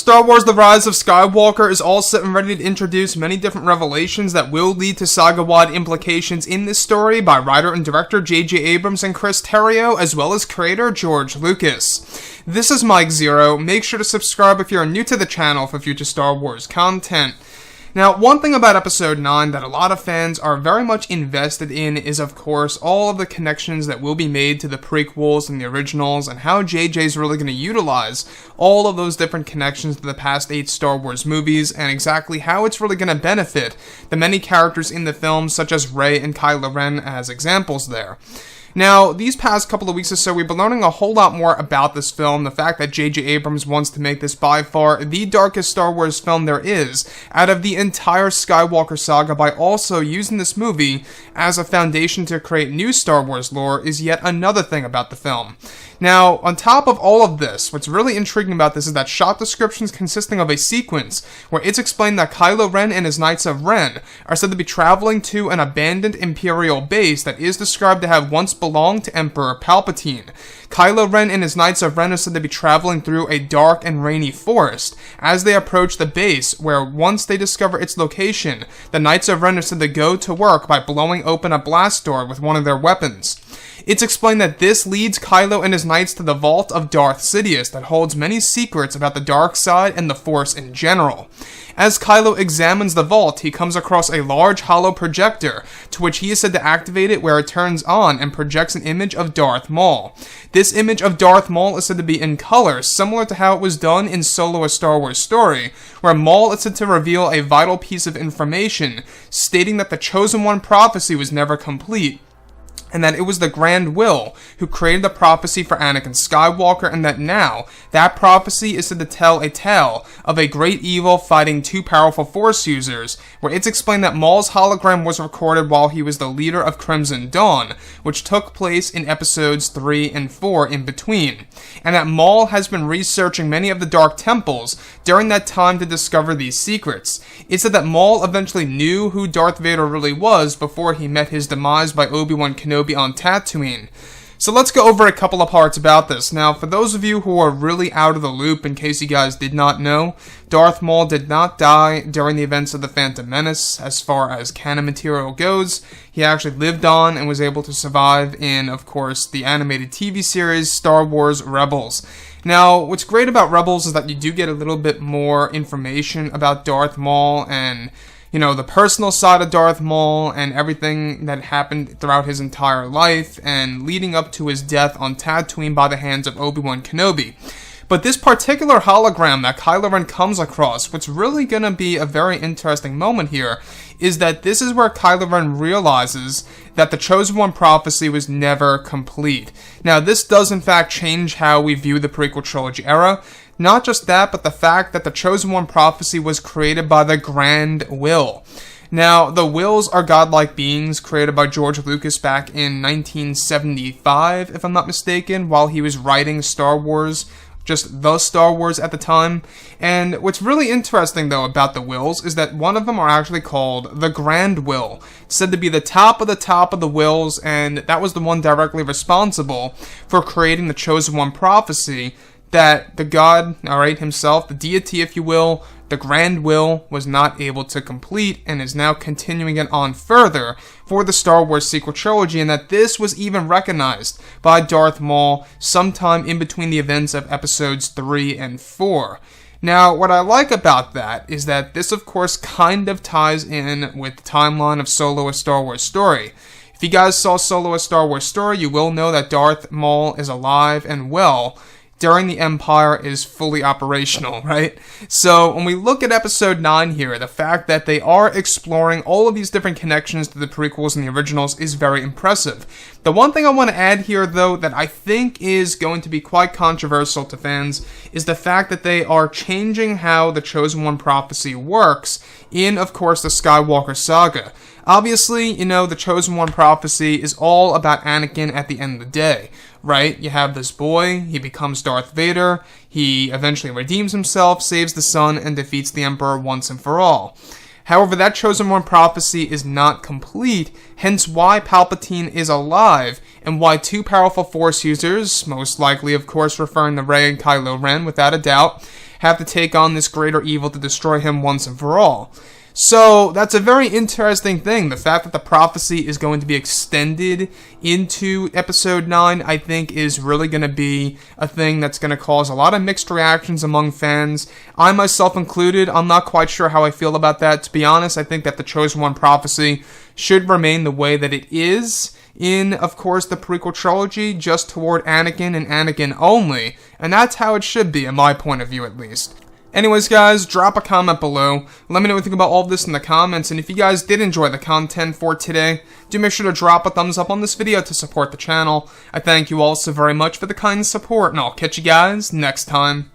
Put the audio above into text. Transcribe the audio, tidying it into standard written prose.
Star Wars The Rise of Skywalker is all set and ready to introduce many different revelations that will lead to saga-wide implications in this story by writer and director J.J. Abrams and Chris Terrio, as well as creator George Lucas. This is Mike Zero. Make sure to subscribe if you're new to the channel for future Star Wars content. Now, one thing about Episode 9 that a lot of fans are very much invested in is, of course, all of the connections that will be made to the prequels and the originals, and how JJ's really going to utilize all of those different connections to the past 8 Star Wars movies, and exactly how it's really going to benefit the many characters in the films, such as Rey and Kylo Ren as examples there. Now, these past couple of weeks or so, we've been learning a whole lot more about this film, the fact that J.J. Abrams wants to make this by far the darkest Star Wars film there is out of the entire Skywalker saga by also using this movie as a foundation to create new Star Wars lore is yet another thing about the film. Now, on top of all of this, what's really intriguing about this is that shot descriptions consisting of a sequence where it's explained that Kylo Ren and his Knights of Ren are said to be traveling to an abandoned Imperial base that is described to have once belonged to Emperor Palpatine. Kylo Ren and his Knights of Ren are said to be traveling through a dark and rainy forest as they approach the base, where once they discover its location, the Knights of Ren are said to go to work by blowing open a blast door with one of their weapons. It's explained that this leads Kylo and his knights to the vault of Darth Sidious that holds many secrets about the dark side and the Force in general. As Kylo examines the vault, he comes across a large hollow projector, to which he is said to activate it, where it turns on and projects an image of Darth Maul. This image of Darth Maul is said to be in color, similar to how it was done in Solo: A Star Wars Story, where Maul is said to reveal a vital piece of information, stating that the Chosen One prophecy was never complete, and that it was the Grand Will who created the prophecy for Anakin Skywalker, and that now, that prophecy is said to tell a tale of a great evil fighting 2 powerful Force users, where it's explained that Maul's hologram was recorded while he was the leader of Crimson Dawn, which took place in Episodes 3 and 4 in between, and that Maul has been researching many of the Dark Temples during that time to discover these secrets. It's said that Maul eventually knew who Darth Vader really was before he met his demise by Obi-Wan Kenobi on Tatooine. So let's go over a couple of parts about this. Now, for those of you who are really out of the loop, in case you guys did not know, Darth Maul did not die during the events of The Phantom Menace. As far as canon material goes, he actually lived on and was able to survive in, of course, the animated TV series Star Wars Rebels. Now, what's great about Rebels is that you do get a little bit more information about Darth Maul and, you know, the personal side of Darth Maul and everything that happened throughout his entire life and leading up to his death on Tatooine by the hands of Obi-Wan Kenobi. But this particular hologram that Kylo Ren comes across, what's really going to be a very interesting moment here, is that this is where Kylo Ren realizes that the Chosen One prophecy was never complete. Now, this does in fact change how we view the prequel trilogy era. Not just that, but the fact that the Chosen One prophecy was created by the Grand Will. Now, the Wills are godlike beings created by George Lucas back in 1975, if I'm not mistaken, while he was writing Star Wars, just the Star Wars at the time. And what's really interesting, though, about the Wills is that one of them are actually called the Grand Will. It's said to be the top of the Wills, and that was the one directly responsible for creating the Chosen One prophecy that the God, alright, himself, the deity, if you will, the Grand Will, was not able to complete, and is now continuing it on further for the Star Wars sequel trilogy, and that this was even recognized by Darth Maul sometime in between the events of Episodes 3 and 4. Now, what I like about that is that this, of course, kind of ties in with the timeline of Solo: A Star Wars Story. If you guys saw Solo: A Star Wars Story, you will know that Darth Maul is alive and well during the Empire is fully operational, right? So when we look at Episode 9 here, the fact that they are exploring all of these different connections to the prequels and the originals is very impressive. The one thing I want to add here, though, that I think is going to be quite controversial to fans is the fact that they are changing how the Chosen One prophecy works in, of course, the Skywalker saga. Obviously, you know, the Chosen One prophecy is all about Anakin at the end of the day, right? You have this boy, he becomes Darth Vader, he eventually redeems himself, saves the sun, and defeats the Emperor once and for all. However, that Chosen One prophecy is not complete, hence why Palpatine is alive, and why 2 powerful Force users, most likely of course referring to Rey and Kylo Ren without a doubt, have to take on this greater evil to destroy him once and for all. So that's a very interesting thing. The fact that the prophecy is going to be extended into episode 9, I think, is really going to be a thing that's going to cause a lot of mixed reactions among fans. I myself included, I'm not quite sure how I feel about that. To be honest, I think that the Chosen One prophecy should remain the way that it is in, of course, the prequel trilogy, just toward Anakin and Anakin only. And that's how it should be, in my point of view at least. Anyways, guys, drop a comment below. Let me know what you think about all of this in the comments, and if you guys did enjoy the content for today, do make sure to drop a thumbs up on this video to support the channel. I thank you all so very much for the kind support, and I'll catch you guys next time.